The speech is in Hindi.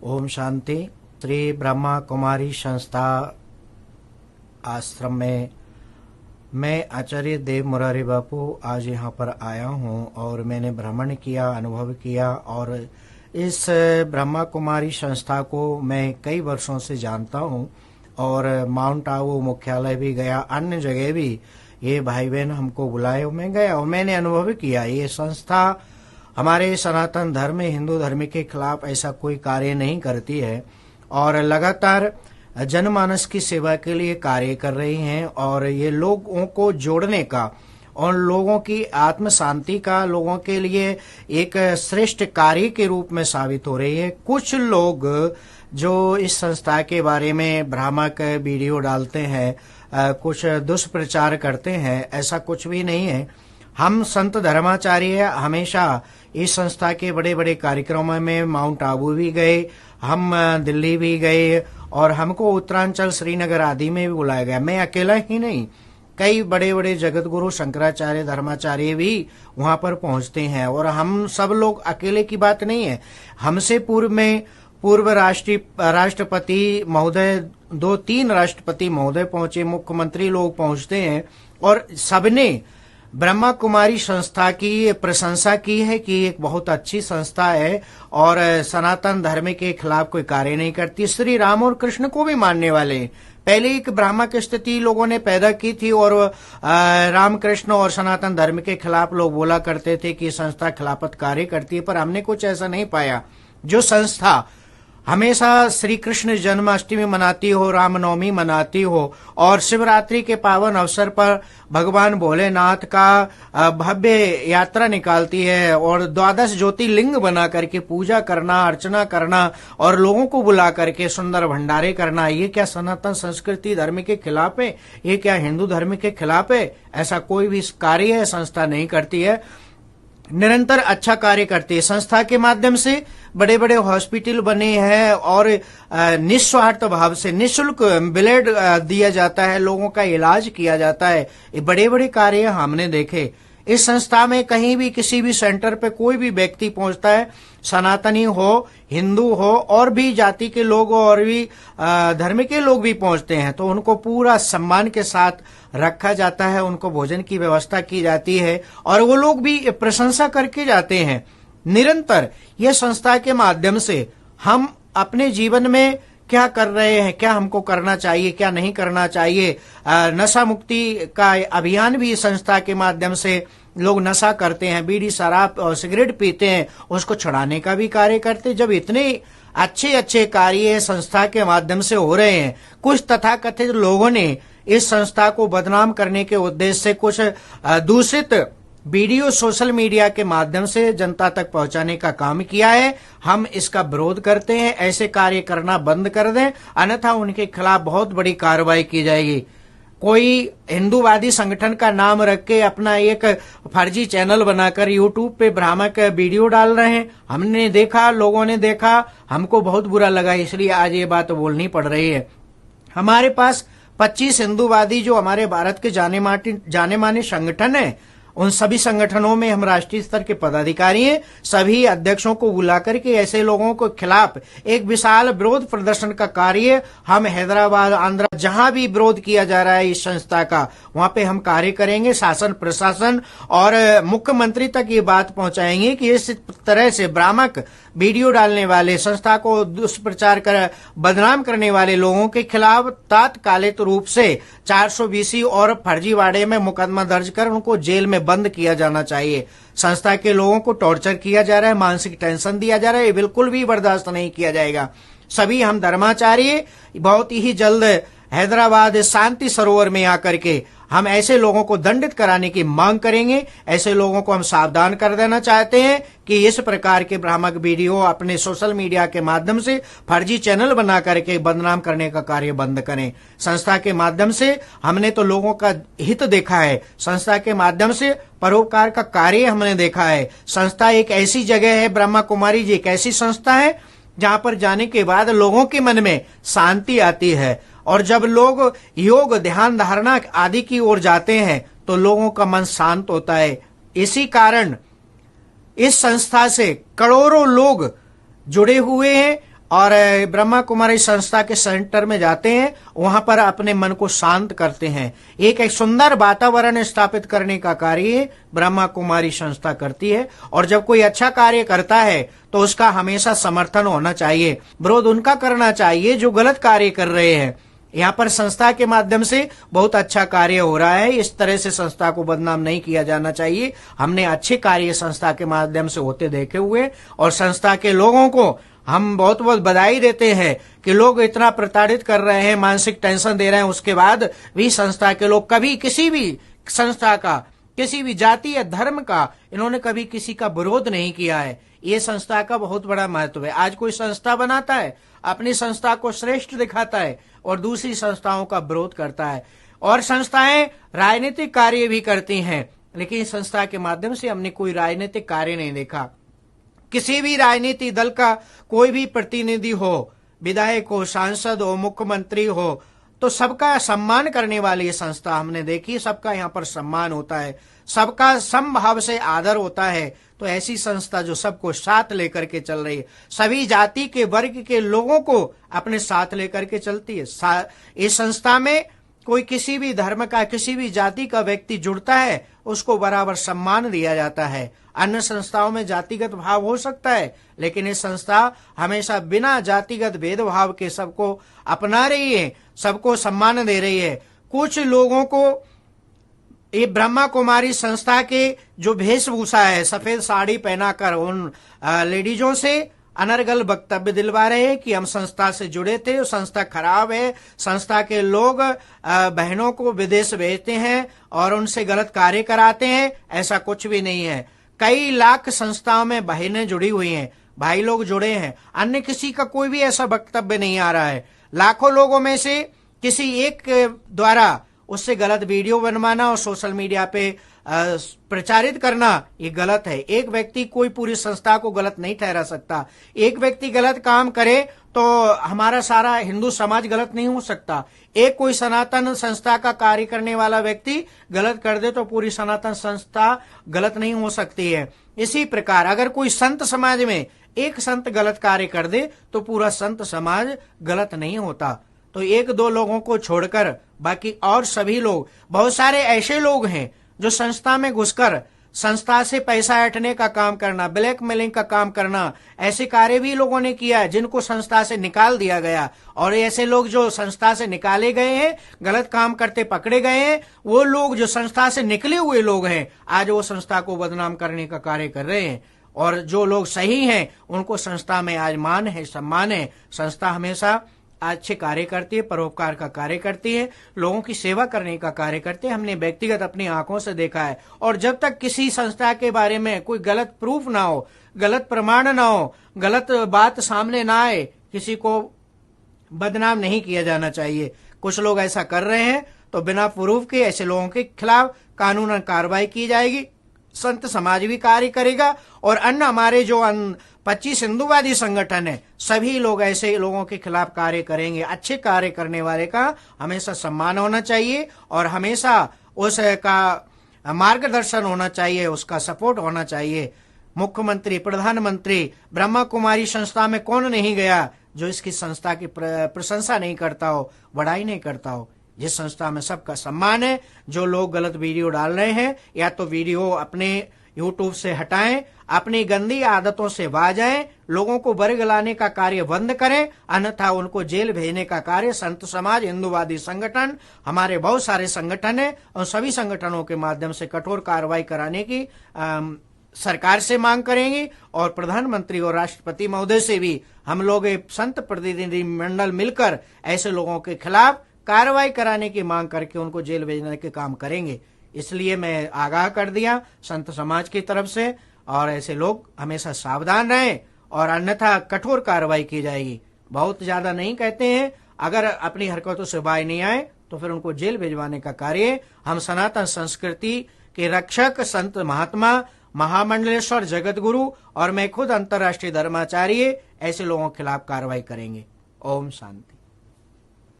ओम शांति। श्री ब्रह्मा कुमारी संस्था आश्रम में मैं आचार्य देव मुरारी बापू आज यहाँ पर आया हूँ और मैंने भ्रमण किया, अनुभव किया। और इस ब्रह्मा कुमारी संस्था को मैं कई वर्षों से जानता हूँ और माउंट आबू मुख्यालय भी गया, अन्य जगह भी ये भाई बहन हमको बुलाए, मैं गया और मैंने अनुभव किया। ये संस्था हमारे सनातन धर्म हिंदू धर्म के खिलाफ ऐसा कोई कार्य नहीं करती है और लगातार जनमानस की सेवा के लिए कार्य कर रही हैं और ये लोगों को जोड़ने का और लोगों की आत्म शांति का लोगों के लिए एक श्रेष्ठ कार्य के रूप में साबित हो रही है। कुछ लोग जो इस संस्था के बारे में भ्रामक वीडियो डालते हैं, कुछ दुष्प्रचार करते हैं, ऐसा कुछ भी नहीं है। हम संत धर्माचार्य हमेशा इस संस्था के बड़े बड़े कार्यक्रमों में माउंट आबू भी गए, हम दिल्ली भी गए और हमको उत्तरांचल श्रीनगर आदि में भी बुलाया गया। मैं अकेला ही नहीं, कई बड़े बड़े जगत गुरु शंकराचार्य धर्माचार्य भी वहां पर पहुंचते हैं और हम सब लोग अकेले की बात नहीं है। हमसे पूर्व राष्ट्रपति महोदय, 2-3 राष्ट्रपति महोदय पहुंचे, मुख्यमंत्री लोग पहुंचते हैं और सबने ब्रह्मा कुमारी संस्था की प्रशंसा की है कि एक बहुत अच्छी संस्था है और सनातन धर्म के खिलाफ कोई कार्य नहीं करती। श्री राम और कृष्ण को भी मानने वाले पहले एक ब्राह्मक स्थिति लोगों ने पैदा की थी और रामकृष्ण और सनातन धर्म के खिलाफ लोग बोला करते थे कि संस्था खिलाफत कार्य करती है, पर हमने कुछ ऐसा नहीं पाया। जो संस्था हमेशा श्री कृष्ण जन्माष्टमी मनाती हो, रामनवमी मनाती हो और शिवरात्रि के पावन अवसर पर भगवान भोलेनाथ का भव्य यात्रा निकालती है और 12 ज्योतिर्लिंग बना करके पूजा करना, अर्चना करना और लोगों को बुला करके सुंदर भंडारे करना, ये क्या सनातन संस्कृति धर्म के खिलाफ है? ये क्या हिंदू धर्म के खिलाफ है? ऐसा कोई भी कार्य है संस्था नहीं करती है, निरंतर अच्छा कार्य करती है। संस्था के माध्यम से बड़े बड़े हॉस्पिटल बने हैं और निस्वार्थ भाव से निशुल्क ब्लड दिया जाता है, लोगों का इलाज किया जाता है। ये बड़े बड़े कार्य हमने देखे। इस संस्था में कहीं भी किसी भी सेंटर पे कोई भी व्यक्ति पहुंचता है, सनातनी हो, हिंदू हो और भी जाति के लोग और भी धर्म के लोग भी पहुंचते हैं, तो उनको पूरा सम्मान के साथ रखा जाता है, उनको भोजन की व्यवस्था की जाती है और वो लोग भी प्रशंसा करके जाते हैं। निरंतर यह संस्था के माध्यम से हम अपने जीवन में क्या कर रहे हैं, क्या हमको करना चाहिए, क्या नहीं करना चाहिए। नशा मुक्ति का अभियान भी संस्था के माध्यम से लोग नशा करते हैं, बीड़ी शराब और सिगरेट पीते हैं, उसको छुड़ाने का भी कार्य करते हैं। जब इतने अच्छे अच्छे कार्य संस्था के माध्यम से हो रहे हैं, कुछ तथाकथित लोगों ने इस संस्था को बदनाम करने के उद्देश्य से कुछ दूषित वीडियो सोशल मीडिया के माध्यम से जनता तक पहुंचाने का काम किया है। हम इसका विरोध करते हैं, ऐसे कार्य करना बंद कर दें, अन्यथा उनके खिलाफ बहुत बड़ी कार्रवाई की जाएगी। कोई हिंदूवादी संगठन का नाम रख के अपना एक फर्जी चैनल बनाकर यूट्यूब पे भ्रामक वीडियो डाल रहे हैं, हमने देखा, लोगों ने देखा, हमको बहुत बुरा लगा, इसलिए आज ये बात बोलनी पड़ रही है। हमारे पास 25 हिंदूवादी जो हमारे भारत के जाने माने संगठन है, उन सभी संगठनों में हम राष्ट्रीय स्तर के पदाधिकारी हैं, सभी अध्यक्षों को बुला करके ऐसे लोगों के खिलाफ एक विशाल विरोध प्रदर्शन का कार्य हम हैदराबाद, आंध्र, जहां भी विरोध किया जा रहा है इस संस्था का, वहां पे हम कार्य करेंगे। शासन, प्रशासन और मुख्यमंत्री तक ये बात पहुंचाएंगे कि इस तरह से भ्रामक वीडियो डालने वाले, संस्था को दुष्प्रचार कर बदनाम करने वाले लोगों के खिलाफ तात्कालिक रूप से 420 और फर्जीवाड़े में मुकदमा दर्ज कर उनको जेल में बंद किया जाना चाहिए। संस्था के लोगों को टॉर्चर किया जा रहा है, मानसिक टेंशन दिया जा रहा है, ये बिल्कुल भी बर्दाश्त नहीं किया जाएगा। सभी हम धर्माचार्य बहुत ही जल्द हैदराबाद शांति सरोवर में आकर के हम ऐसे लोगों को दंडित कराने की मांग करेंगे। ऐसे लोगों को हम सावधान कर देना चाहते हैं कि इस प्रकार के भ्रामक वीडियो अपने सोशल मीडिया के माध्यम से फर्जी चैनल बना करके बदनाम करने का कार्य बंद करें। संस्था के माध्यम से हमने तो लोगों का हित देखा है, संस्था के माध्यम से परोपकार का कार्य हमने देखा है। संस्था एक ऐसी जगह है, ब्रह्मा कुमारी जी एक ऐसी संस्था है जहां पर जाने के बाद लोगों के मन में शांति आती है और जब लोग योग, ध्यान, धारणा आदि की ओर जाते हैं तो लोगों का मन शांत होता है। इसी कारण इस संस्था से करोड़ों लोग जुड़े हुए हैं और ब्रह्मा कुमारी संस्था के सेंटर में जाते हैं, वहां पर अपने मन को शांत करते हैं। एक सुंदर वातावरण स्थापित करने का कार्य ब्रह्मा कुमारी संस्था करती है। और जब कोई अच्छा कार्य करता है तो उसका हमेशा समर्थन होना चाहिए, विरोध उनका करना चाहिए जो गलत कार्य कर रहे हैं। यहाँ पर संस्था के माध्यम से बहुत अच्छा कार्य हो रहा है, इस तरह से संस्था को बदनाम नहीं किया जाना चाहिए। हमने अच्छे कार्य संस्था के माध्यम से होते देखे हुए, और संस्था के लोगों को हम बहुत बहुत बधाई देते हैं कि लोग इतना प्रताड़ित कर रहे हैं, मानसिक टेंशन दे रहे हैं, उसके बाद भी संस्था के लोग कभी किसी भी संस्था का, किसी भी जाति या धर्म का इन्होंने कभी किसी का विरोध नहीं किया है। ये संस्था का बहुत बड़ा महत्व है। आज कोई संस्था बनाता है, अपनी संस्था को श्रेष्ठ दिखाता है और दूसरी संस्थाओं का विरोध करता है। और संस्थाएं राजनीतिक कार्य भी करती हैं, लेकिन संस्था के माध्यम से हमने कोई राजनीतिक कार्य नहीं देखा। किसी भी राजनीतिक दल का कोई भी प्रतिनिधि हो, विधायक हो, सांसद हो, मुख्यमंत्री हो, तो सबका सम्मान करने वाली ये संस्था हमने देखी। सबका यहाँ पर सम्मान होता है, सबका समभाव से आदर होता है। तो ऐसी संस्था जो सबको साथ लेकर के चल रही है, सभी जाति के वर्ग के लोगों को अपने साथ लेकर के चलती है। इस संस्था में कोई किसी भी धर्म का, किसी भी जाति का व्यक्ति जुड़ता है, उसको बराबर सम्मान दिया जाता है। अन्य संस्थाओं में जातिगत भाव हो सकता है, लेकिन ये संस्था हमेशा बिना जातिगत भेदभाव के सबको अपना रही है, सबको सम्मान दे रही है। कुछ लोगों को ये ब्रह्मा कुमारी संस्था के जो वेशभूषा है, सफेद साड़ी पहनाकर उन लेडीजों से अनर्गल वक्तव्य दिलवा रहे हैं कि हम संस्था से जुड़े थे, संस्था खराब है, संस्था के लोग बहनों को विदेश भेजते हैं और उनसे गलत कार्य कराते हैं। ऐसा कुछ भी नहीं है। कई लाख संस्थाओं में बहनें जुड़ी हुई हैं, भाई लोग जुड़े हैं, अन्य किसी का कोई भी ऐसा वक्तव्य नहीं आ रहा है। लाखों लोगों में से किसी एक द्वारा उससे गलत वीडियो बनवाना और सोशल मीडिया पे प्रचारित करना ये गलत है। एक व्यक्ति कोई पूरी संस्था को गलत नहीं ठहरा सकता। एक व्यक्ति गलत काम करे तो हमारा सारा हिंदू समाज गलत नहीं हो सकता। एक कोई सनातन संस्था का कार्य करने वाला व्यक्ति गलत कर दे तो पूरी सनातन संस्था गलत नहीं हो सकती है। इसी प्रकार अगर कोई संत समाज में एक संत गलत कार्य कर दे तो पूरा संत समाज गलत नहीं होता। तो एक दो लोगों को छोड़कर बाकी और सभी लोग, बहुत सारे ऐसे लोग हैं जो संस्था में घुसकर संस्था से पैसा ऐंठने का काम करना, ब्लैकमेलिंग का काम करना, ऐसे कार्य भी लोगों ने किया है जिनको संस्था से निकाल दिया गया। और ऐसे लोग जो संस्था से निकाले गए हैं, गलत काम करते पकड़े गए हैं, वो लोग जो संस्था से निकले हुए लोग हैं, आज वो संस्था को बदनाम करने का कार्य कर रहे हैं। और जो लोग सही हैं उनको संस्था में आज मान है, सम्मान है। संस्था हमेशा अच्छे कार्य करती है, परोपकार का कार्य करती है, लोगों की सेवा करने का कार्य करती है। हमने व्यक्तिगत अपनी आंखों से देखा है। और जब तक किसी संस्था के बारे में कोई गलत प्रूफ ना हो, गलत प्रमाण ना हो, गलत बात सामने ना आए, किसी को बदनाम नहीं किया जाना चाहिए। कुछ लोग ऐसा कर रहे हैं तो बिना प्रूफ के ऐसे लोगों के खिलाफ कानूनन कार्रवाई की जाएगी। संत समाज भी कार्य करेगा और अन्य हमारे जो 25 हिंदूवादी संगठन है, सभी लोग ऐसे लोगों के खिलाफ कार्य करेंगे। अच्छे कार्य करने वाले का हमेशा सम्मान होना चाहिए और हमेशा उसका मार्गदर्शन होना चाहिए, उसका सपोर्ट होना चाहिए। मुख्यमंत्री, प्रधानमंत्री ब्रह्मा कुमारी संस्था में कौन नहीं गया जो इसकी संस्था की प्रशंसा नहीं करता हो, बड़ाई नहीं करता हो। जिस संस्था में सबका सम्मान है। जो लोग गलत वीडियो डाल रहे हैं या तो वीडियो अपने यूट्यूब से हटाएं, अपनी गंदी आदतों से बाज आएं, लोगों को वर्ग लाने का कार्य बंद करें, अन्यथा उनको जेल भेजने का कार्य संत समाज, हिंदूवादी संगठन, हमारे बहुत सारे संगठन हैं और सभी संगठनों के माध्यम से कठोर कार्रवाई कराने की सरकार से मांग करेंगे। और प्रधानमंत्री और राष्ट्रपति महोदय से भी हम लोग संत प्रतिनिधि मंडल मिलकर ऐसे लोगों के खिलाफ कार्रवाई कराने की मांग करके उनको जेल भेजने के काम करेंगे। इसलिए मैं आगाह कर दिया संत समाज की तरफ से, और ऐसे लोग हमेशा सावधान रहें और अन्यथा कठोर कार्रवाई की जाएगी। बहुत ज्यादा नहीं कहते हैं, अगर अपनी हरकतों से बाहर नहीं आए तो फिर उनको जेल भिजवाने का कार्य हम सनातन संस्कृति के रक्षक संत महात्मा महामंडलेश्वर जगत गुरु और मैं खुद अंतर्राष्ट्रीय धर्माचार्य ऐसे लोगों के खिलाफ कार्रवाई करेंगे। ओम शांति।